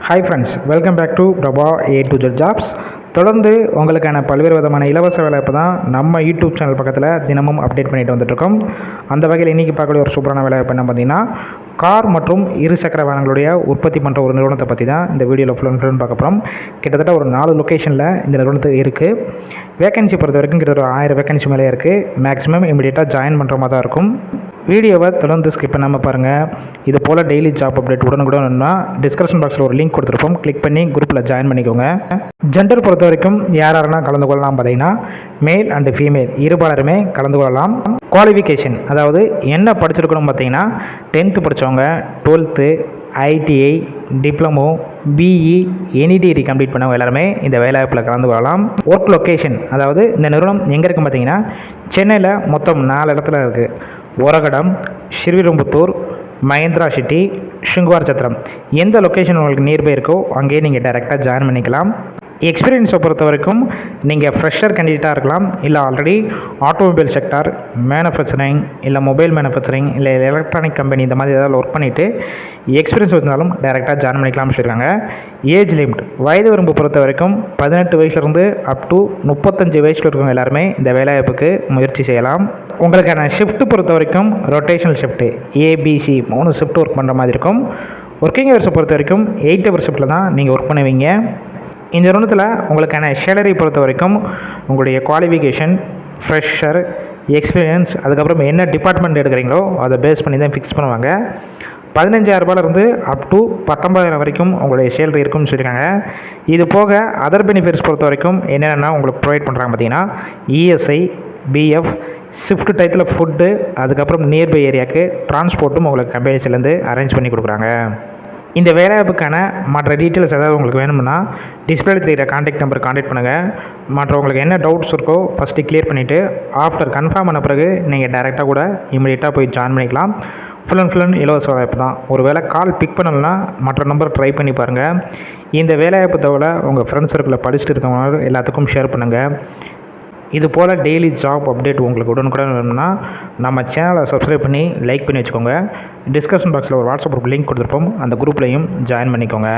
Hi friends, welcome back to Prabha A to Z jobs. தொடர்ந்து உங்களுக்கான பல்வேறு விதமான இலவச வேலைவாய்ப்பு தான் நம்ம யூடியூப் சேனல் பக்கத்தில் தினமும் அப்டேட் பண்ணிட்டு வந்துட்டுருக்கோம். அந்த வகையில் இன்றைக்கி பார்க்கக்கூடிய ஒரு சூப்பரான வேலைவாய்ப்பு என்ன பார்த்தீங்கன்னா, கார் மற்றும் இருசக்கர வாகனங்களுடைய உற்பத்தி பண்ணுற ஒரு நிறுவனத்தை பற்றி தான் இந்த வீடியோவில் ஃபுல்லுன்னு பார்க்க போகிறோம். கிட்டத்தட்ட ஒரு 4 லொக்கேஷனில் இந்த நிறுவனத்துக்கு இருக்குது. வேகன்சி பொறுத்த வரைக்கும் கிட்டத்தட்ட 1000 வேகன்சி மேலே இருக்குது. மேக்ஸிமம் இமீடியட்டாக ஜாயின் பண்ணுற மாதிரி தான் இருக்கும். வீடியோவை தொடர்ந்து ஸ்கிப் பண்ணாமல் பாருங்கள். இது போல் டெய்லி ஜாப் அப்டேட் உடனுக்குடன் வேணும்னா டிஸ்கிரிப்ஷன் பாக்ஸில் ஒரு லிங்க் கொடுத்துருப்போம். கிளிக் பண்ணி குரூப்பில் ஜாயின் பண்ணிக்கோங்க. ஜெண்டர் பொறுத்த வரைக்கும் யாரெல்லாம் கலந்து கொள்ளலாம் பார்த்தீங்கன்னா, மேல் அண்டு ஃபீமேல் இருபாலருமே கலந்து கொள்ளலாம். குவாலிஃபிகேஷன், அதாவது என்ன படிச்சிருக்கணும் பார்த்தீங்கன்னா, 10th படித்தவங்க, 12th, ITI, diploma, BE, any degree complete பண்ணவங்க எல்லாருமே இந்த வேலைவாய்ப்பில் கலந்து கொள்ளலாம். ஒர்க் லொக்கேஷன், அதாவது இந்த நிறுவனம் எங்கே இருக்குது பார்த்தீங்கன்னா, சென்னையில் மொத்தம் 4 இடத்துல இருக்குது. ஒரகடம், ஸ்ரீவில்லிபுத்தூர், மகேந்திரா சிட்டி, சுங்குவார் சத்திரம். எந்த லொக்கேஷன் உங்களுக்கு நியர்பை இருக்கோ அங்கேயே நீங்கள் டைரெக்டாக ஜாயின் பண்ணிக்கலாம். எக்ஸ்பீரியன்ஸை பொறுத்த வரைக்கும் நீங்கள் ஃப்ரெஷர் கேண்டிடேட்டாக இருக்கலாம், இல்லை ஆல்ரெடி ஆட்டோமொபைல் செக்டார், மேனுஃபேக்சரிங், இல்லை மொபைல் மேனுஃபேக்சரிங், இல்லை எலக்ட்ரானிக் கம்பெனி இந்த மாதிரி ஏதாவது ஒர்க் பண்ணிவிட்டு எக்ஸ்பீரியன்ஸ் இருந்தாலும் டைரெக்டாக ஜாயின் பண்ணிக்கலாம்னு சொல்லியிருக்காங்க. ஏஜ் லிமிட், வயது வரம்பு பொறுத்த வரைக்கும் 18 வயசுலேருந்து அப் டு 35 வயசில் இருக்கவங்க எல்லாருமே இந்த வேலைவாய்ப்புக்கு முயற்சி செய்யலாம். உங்களுக்கான ஷிஃப்ட் பொறுத்த வரைக்கும் rotational shift ABC 3 shift work பண்ணுற மாதிரி இருக்கும். ஒர்க்கிங் ஹவர்ஸை பொறுத்த வரைக்கும் 8 ஹவர் ஷிஃப்ட்டில் தான் நீங்கள் ஒர்க் பண்ணுவீங்க. இந்த நிறுவனத்தில் உங்களுக்கான சேலரி பொறுத்த வரைக்கும் உங்களுடைய குவாலிஃபிகேஷன், ஃப்ரெஷர், எக்ஸ்பீரியன்ஸ், அதுக்கப்புறம் என்ன டிபார்ட்மெண்ட் எடுக்கிறீங்களோ அதை பேஸ் பண்ணி தான் ஃபிக்ஸ் பண்ணுவாங்க. 15,000 அப் டு 19,000 வரைக்கும் உங்களுடைய சேலரி இருக்குன்னு சொல்லியிருக்காங்க. இது போக அதர் பெனிஃபிட்ஸ் பொறுத்த வரைக்கும் என்னென்னா உங்களுக்கு ப்ரொவைட் பண்ணுறாங்க பார்த்தீங்கன்னா, ESI, BF, ஷிஃப்ட் டயத்தில் ஃபுட்டு, அதுக்கப்புறம் நியர்பை ஏரியாவுக்கு டிரான்ஸ்போர்ட்டும் உங்களுக்கு கம்பெனிஸ்லேருந்து அரேஞ்ச் பண்ணி கொடுக்குறாங்க. இந்த வேலைவாய்ப்புக்கான மற்ற டீட்டெயில்ஸ் ஏதாவது உங்களுக்கு வேணும்னா டிஸ்பிளே தெரிகிற கான்டாக்ட் நம்பர் கான்டாக்ட் பண்ணுங்கள். மற்ற உங்களுக்கு என்ன டவுட்ஸ் இருக்கோ ஃபஸ்ட்டு கிளியர் பண்ணிவிட்டு ஆஃப்டர் கன்ஃபார்ம் பண்ண பிறகு நீங்கள் டைரெக்டாக கூட இமீடியட்டாக போய் ஜாயின் பண்ணிக்கலாம். ஃபுல் அண்ட் இலவச வேலைவாய்ப்பு தான். ஒரு வேளை கால் பிக் பண்ணலன்னா மற்ற நம்பர் ட்ரை பண்ணி பாருங்கள். இந்த வேலைவாய்ப்பு தவிர உங்கள் ஃப்ரெண்ட்ஸ் சர்க்கிளில் படிச்சுட்டு இருக்கவங்க எல்லாத்துக்கும் ஷேர் பண்ணுங்கள். இது போல் டெய்லி ஜாப் அப்டேட் உங்களுக்கு உடனுக்குடன் வேணும்னா நம்ம சேனலை சப்ஸ்கிரைப் பண்ணி லைக் பண்ணி வச்சுக்கோங்க. டிஸ்கிரிப்ஷன் பாக்ஸில் ஒரு வாட்ஸ்அப் குரூப் லிங்க் கொடுத்துருப்போம். அந்த குரூப்லேயும் ஜாயின் பண்ணிக்கோங்க.